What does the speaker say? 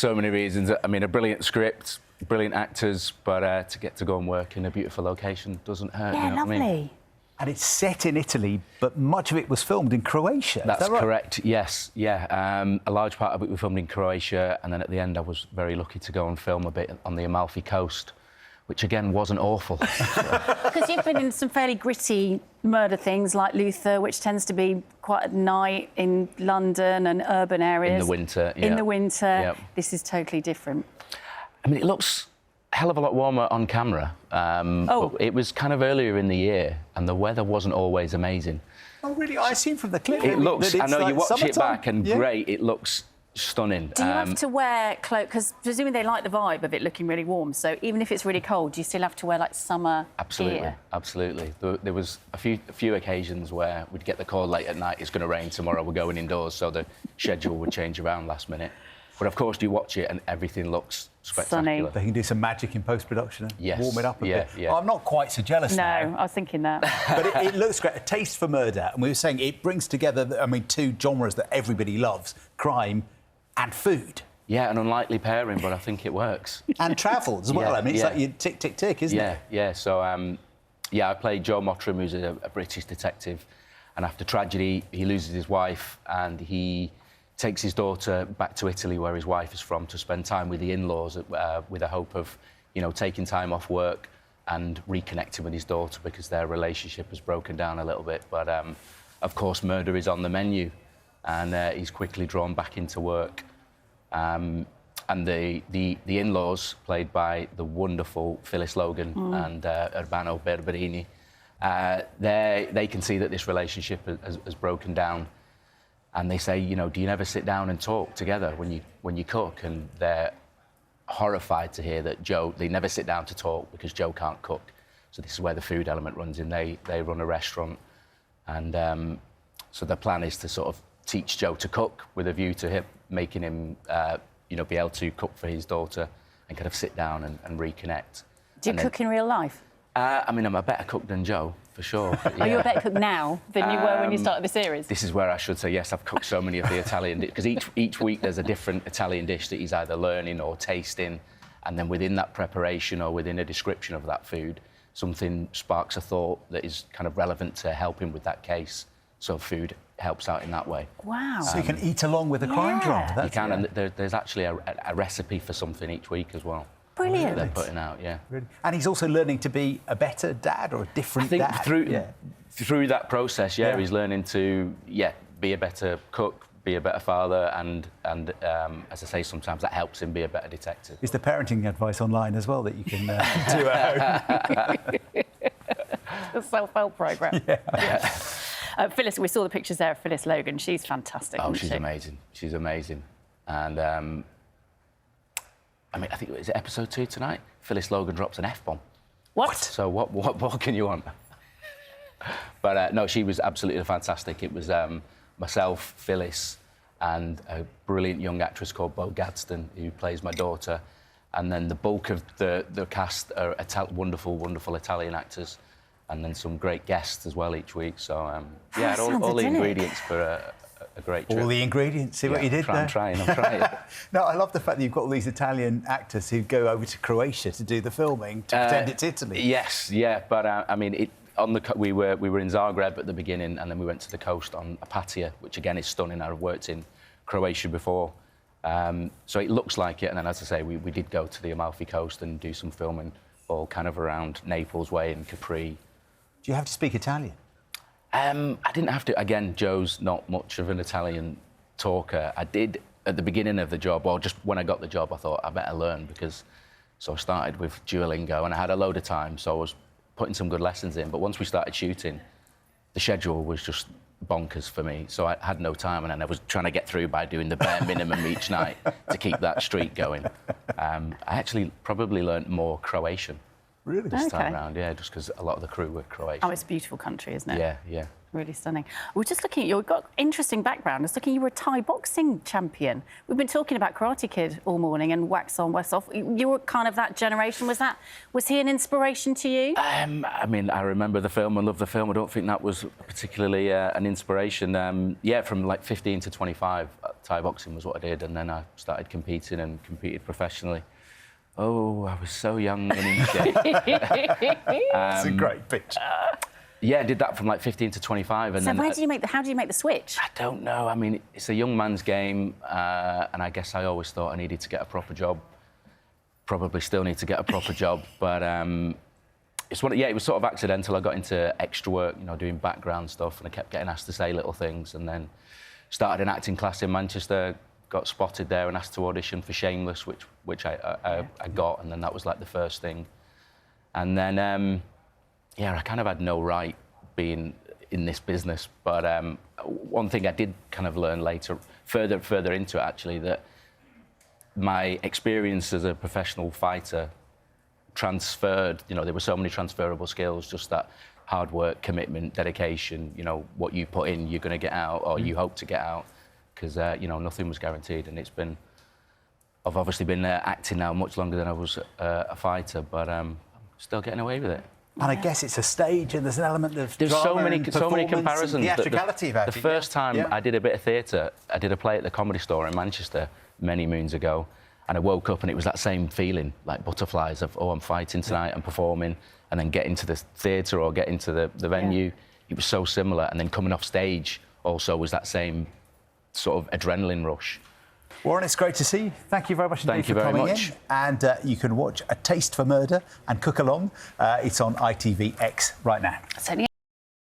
So many reasons. I mean, a brilliant script, brilliant actors, but to get to go and work in a beautiful location doesn't hurt. Yeah, you know lovely. What I mean? And it's set in Italy, but much of it was filmed in Croatia. That's is that right? correct, yes, yeah. A large part of it we filmed in Croatia, and then at the end I was very lucky to go and film a bit on the Amalfi Coast, which again wasn't awful. Because you've been in some fairly gritty murder things like Luther, which tends to be quite at night in London and urban areas. In the winter, yeah. In the winter. Yep. This is totally different. I mean, it looks a hell of a lot warmer on camera. But it was kind of earlier in the year, and the weather wasn't always amazing. Oh, really? I assume from the clip It looks, that I it's know like you watch it summertime. back, and Yeah. great, it looks stunning. Do you have to wear clothes? Because presumably they like the vibe of it looking really warm, so even if it's really cold, do you still have to wear, like, summer Absolutely, gear? absolutely. There was a few occasions where we'd get the call late at night, it's going to rain tomorrow, we're going indoors, so the schedule would change around last minute. But of course, you watch it and everything looks spectacular. They can do some magic in post-production and Yes, warm it up a bit. yeah. I'm not quite so jealous No, now. I was thinking that. But it looks great. A taste for murder. And we were saying it brings together, I mean, two genres that everybody loves, crime and food. Yeah, an unlikely pairing, but I think it works. And travel as well. Yeah, I mean, it's yeah. like you tick, tick, tick, isn't it? Yeah. So, I played Joe Mottram, who's a British detective, and after tragedy, he loses his wife, and he takes his daughter back to Italy, where his wife is from, to spend time with the in-laws, with the hope of, taking time off work and reconnecting with his daughter because their relationship has broken down a little bit. But of course, murder is on the menu, and he's quickly drawn back into work. And the in-laws, played by the wonderful Phyllis Logan and Urbano Berberini, they can see that this relationship has broken down, and they say, do you never sit down and talk together when you cook? And they're horrified to hear that they never sit down to talk because Joe can't cook. So this is where the food element runs in. They run a restaurant, and so the plan is to sort of teach Joe to cook with a view to making him, be able to cook for his daughter and kind of sit down and reconnect. Do you cook in real life? I mean, I'm a better cook than Joe, for sure. Are you a better cook now than you were when you started the series? This is where I should say yes. I've cooked so many of the Italian because each week there's a different Italian dish that he's either learning or tasting, and then within that preparation or within a description of that food, something sparks a thought that is kind of relevant to help him with that case. So food helps out in that way. Wow. So you can eat along with the crime drama. You can, and there's actually a recipe for something each week as well. Brilliant. They're putting out, yeah. Really? And he's also learning to be a better dad or a different dad. I think through that process, he's learning to, be a better cook, be a better father, and as I say, sometimes that helps him be a better detective. Is there parenting advice online as well that you can do at home? The self-help programme. Yeah. Phyllis, we saw the pictures there of Phyllis Logan. She's fantastic. Oh, isn't she's she? amazing. She's amazing. And I mean, I think it was episode 2 tonight. Phyllis Logan drops an F-bomb. What? So what can you want? But no, she was absolutely fantastic. It was myself, Phyllis, and a brilliant young actress called Bo Gadsden, who plays my daughter. And then the bulk of the cast are wonderful, wonderful Italian actors, and then some great guests as well each week. So all the ingredients for a great trip. All the ingredients. See what you did there? I'm trying. No, I love the fact that you've got all these Italian actors who go over to Croatia to do the filming to pretend it's Italy. Yes, but I mean, we were in Zagreb at the beginning, and then we went to the coast on Apatia, which again is stunning. I've worked in Croatia before, so it looks like it. And then, as I say, we did go to the Amalfi Coast and do some filming, all kind of around Naples Way and Capri. Do you have to speak Italian? I didn't have to. Again, Joe's not much of an Italian talker. I did at the beginning of the job, or just when I got the job, I thought I better learn so I started with Duolingo, and I had a load of time, so I was putting some good lessons in. But once we started shooting, the schedule was just bonkers for me, so I had no time, and then I was trying to get through by doing the bare minimum each night to keep that streak going. I actually probably learnt more Croatian. Really? This time around, just because a lot of the crew were Croatian. Oh, it's a beautiful country, isn't it? Yeah. Really stunning. We're just looking at you've got interesting background. I was looking, you were a Thai boxing champion. We've been talking about Karate Kid all morning and wax on, wax off. You were kind of that generation. Was he an inspiration to you? I mean, I remember the film and love the film. I don't think that was particularly an inspiration. Yeah, from like 15 to 25, Thai boxing was what I did, and then I started competing and competed professionally. Oh, I was so young and in shape. It's a great picture. Yeah, I did that from like 15 to 25. And So then how do you make the switch? I don't know. I mean, it's a young man's game, and I guess I always thought I needed to get a proper job. Probably still need to get a proper job, but it was sort of accidental. I got into extra work, you know, doing background stuff, and I kept getting asked to say little things, and then started an acting class in Manchester. Got spotted there and asked to audition for Shameless, which I got, and then that was like the first thing. And then, yeah, I kind of had no right being in this business. But one thing I did kind of learn later, further into it actually, that my experience as a professional fighter transferred. You know, there were so many transferable skills, just that hard work, commitment, dedication. You know, what you put in, you're going to get out, or you hope to get out. Because, you know, nothing was guaranteed, and I've obviously been acting now much longer than I was a fighter, but still getting away with it. And I guess it's a stage, and there's an element of There's drama so many and comparisons. and theatricality about it. The first time Yeah. I did a bit of theatre, I did a play at the Comedy Store in Manchester many moons ago, and I woke up and it was that same feeling, like butterflies of, oh, I'm fighting tonight, I'm performing, and then get into the theatre or get into the venue. Yeah. It was so similar, and then coming off stage also was that same sort of adrenaline rush. Warren, it's great to see you. Thank you very much indeed Thank you for very coming much. in. And you can watch A Taste for Murder and Cook Along. It's on ITVX right now. Certainly.